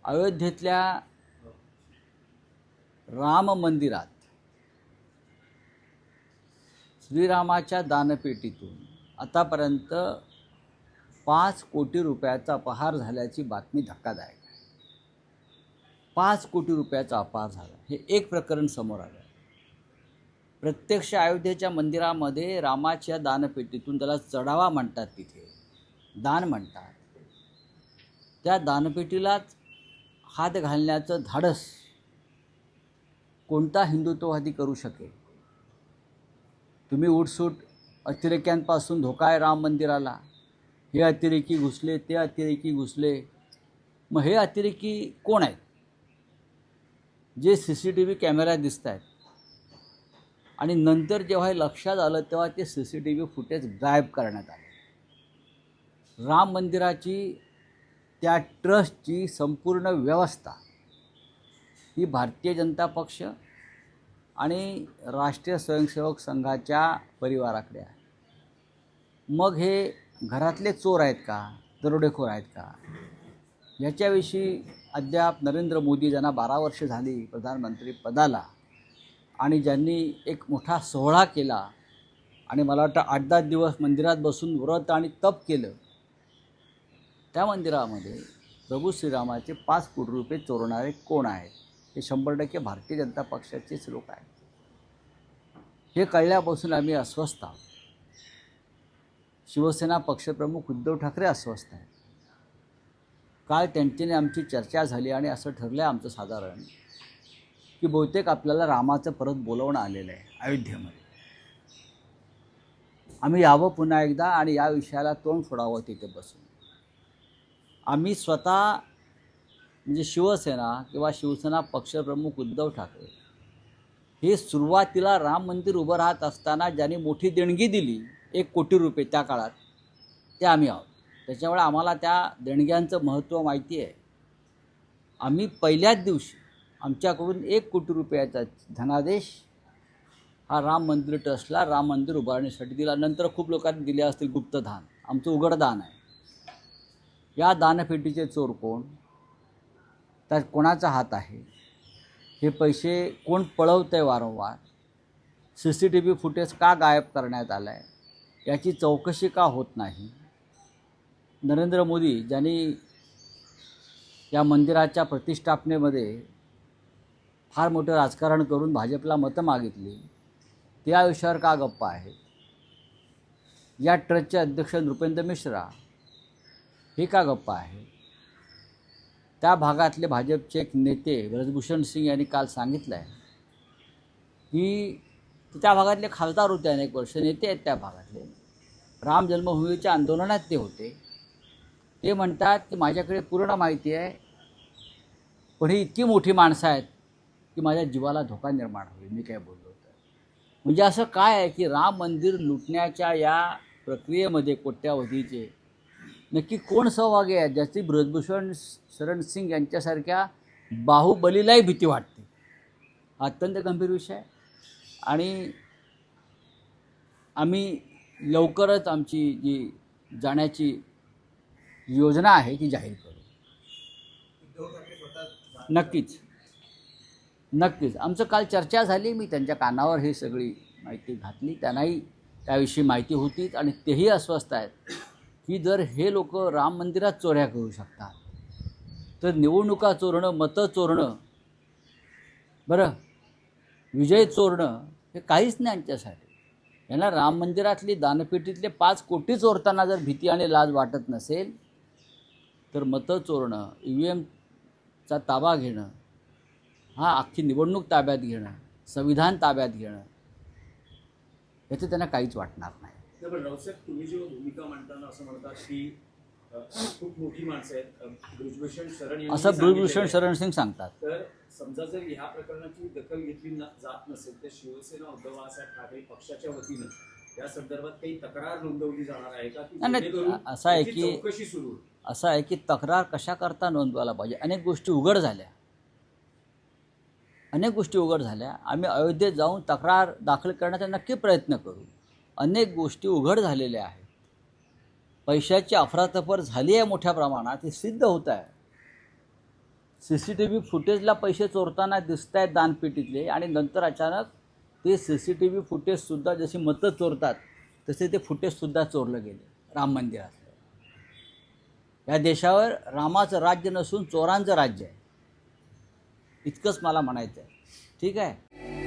अयोध्येतल्या राम मंदिरात श्रीरामाच्या दानपेटीतून आतापर्यंत 5 कोटी रुपयाचा अपहार झाल्याची बातमी धक्कादायक आहे. 5 कोटी रुपयाचा अपहार झाला हे एक प्रकरण समोर आलं. प्रत्यक्ष अयोध्येच्या मंदिरामध्ये रामाच्या दानपेटीतून, त्याला चढावा म्हणतात, तिथे दान म्हणतात, त्या दानपेटीलाच हात घालण्याचं धाडस कोणता हिंदुत्ववादी करू शकेल? तुम्ही उठसूट अतिरेक्यांपासून धोका आहे राम मंदिराला, हे अतिरेकी घुसले, ते अतिरेकी घुसले. मग हे अतिरेकी कोण आहेत? जे CCTV कॅमेऱ्यात दिसत आहेत आणि नंतर जेव्हा हे लक्षात आलं तेव्हा ते CCTV फुटेज गायब करण्यात आले. राम मंदिराची, त्या ट्रस्टची संपूर्ण व्यवस्था ही भारतीय जनता पक्ष आणि राष्ट्रीय स्वयंसेवक संघाच्या परिवाराकडे आहे. मग हे घरातले चोर आहेत का, दरोडेखोर आहेत का? याच्याविषयी अद्याप नरेंद्र मोदी, ज्यांना 12 वर्ष झाली प्रधानमंत्री पदाला आणि ज्यांनी एक मोठा सोहळा केला आणि मला वाटतं 8-10 दिवस मंदिरात बसून व्रत आणि तप केलं, त्या मंदिरामध्ये प्रभू श्रीरामाचे 5 कोटी रुपये चोरणारे कोण आहेत? हे 100% भारतीय जनता पक्षाचेच लोक आहेत. हे कळल्यापासून आम्ही अस्वस्थ आहोत. शिवसेना पक्षप्रमुख उद्धव ठाकरे अस्वस्थ आहेत. काल त्यांच्याने आमची चर्चा झाली आणि असं ठरलं आहे आमचं साधारण की बहुतेक आपल्याला रामाचं परत बोलवणं आलेलं आहे अयोध्येमध्ये. आम्ही यावं पुन्हा एकदा आणि या विषयाला तोंड फोडावं तिथे बसून. आम्ही स्वतः म्हणजे शिवसेना किंवा शिवसेना पक्षप्रमुख उद्धव ठाकरे हे सुरुवातीला राम मंदिर उभं राहत असताना ज्यांनी मोठी देणगी दिली 1 कोटी रुपये त्या काळात, ते आम्ही आहोत. त्याच्यामुळे आम्हाला त्या देणग्यांचं महत्त्व माहिती आहे. आम्ही पहिल्याच दिवशी आमच्याकडून 1 कोटी रुपयाचा धनादेश हा राम मंदिर ट्रस्टला राम मंदिर उभारण्यासाठी दिला. नंतर खूप लोकांनी दिले असतील गुप्तदान, आमचं उघड दान आहे. या दानपेटीचे चोर कोण, त्यात कोणाचा हात आहे, हे पैसे कोण पळवतं आहे वारंवार, CCTV फुटेज का गायब करण्यात आलं आहे, याची चौकशी का होत नाही? नरेंद्र मोदी ज्यांनी या मंदिराच्या प्रतिष्ठापनेमध्ये फार मोठं राजकारण करून भाजपला मतं मागितली, त्या विषयावर का गप्प आहे? या ट्रस्टचे अध्यक्ष नृपेंद्र मिश्रा हे का गप्प आहे? त्या भागातले भाजपचे एक नेते ब्रजभूषण सिंग यांनी काल सांगितलं आहे की त्या भागातले खासदार होते, अनेक वर्ष नेते आहेत त्या भागातले, राम जन्मभूमीच्या आंदोलनात ते होते. ते म्हणतात की माझ्याकडे पूर्ण माहिती आहे, पण ही इतकी मोठी माणसं आहेत की माझ्या जीवाला धोका निर्माण होईल, मी काय बोललो तर. म्हणजे असं काय आहे की राम मंदिर लुटण्याच्या या प्रक्रियेमध्ये कोट्यावधीचे नक्की कोण सहभागी आहे, ज्याची ब्रजभूषण शरण सिंग यांच्यासारख्या बाहुबलीलाही भीती वाटते? अत्यंत गंभीर विषय आहे आणि आम्ही लवकरच आमची जी जाण्याची योजना आहे ती जाहीर करू. नक्कीच आमचं काल चर्चा झाली. मी त्यांच्या कानावर ही सगळी माहिती घातली. त्यांनाही त्याविषयी माहिती होतीच आणि तेही अस्वस्थ आहेत की जर हे लोक राम मंदिरात चोऱ्या करू शकतात तर निवडणुका चोरणं, मतं चोरणं, बरं विजय चोरणं हे काहीच नाही यांच्यासाठी. यांना राम मंदिरातली दानपेटीतले 5 कोटी चोरताना जर भीती आणि लाज वाटत नसेल तर मतं चोरणं, EVMचा ताबा घेणं, हा अख्खी निवडणूक ताब्यात घेणं, संविधान ताब्यात घेणं, याचं त्यांना काहीच वाटणार नाही. पण रावसाहेब, तुम्ही जेव्हा भूमिका मांडताना असं म्हणतात की खूप मोठी माणसं आहेत, ब्रजभूषण शरण, असं ब्रजभूषण शरण सिंग सांगतात. तर समजा जर ह्या प्रकरणाची दखल घेतली जात नसेल तर शिवसेना उद्धव बाळासाहेब ठाकरे पक्षाच्या वतीनं या संदर्भात काही तक्रार नोंदवली जाणार आहे का? असं आहे की चौकशी सुरू, असं आहे की तक्रार कशा करता नोंदवायला पाहिजे. अनेक गोष्टी उघड झाल्या. आम्ही अयोध्येत जाऊन तक्रार दाखल करण्याचा नक्की प्रयत्न करू. अनेक गोष्टी उघड झालेल्या आहेत. पैशाची अफरातफर झाली आहे मोठ्या प्रमाणात, हे सिद्ध होत आहे. CCTV फुटेजला पैसे चोरताना दिसत आहेत दानपेटीतले, आणि नंतर अचानक ते CCTV फुटेजसुद्धा जशी मतं चोरतात तसे ते फुटेजसुद्धा चोरलं गेले राम मंदिरातलं. या देशावर रामाचं राज्य नसून चोरांचं राज्य आहे, इतकंच मला म्हणायचं आहे. ठीक आहे.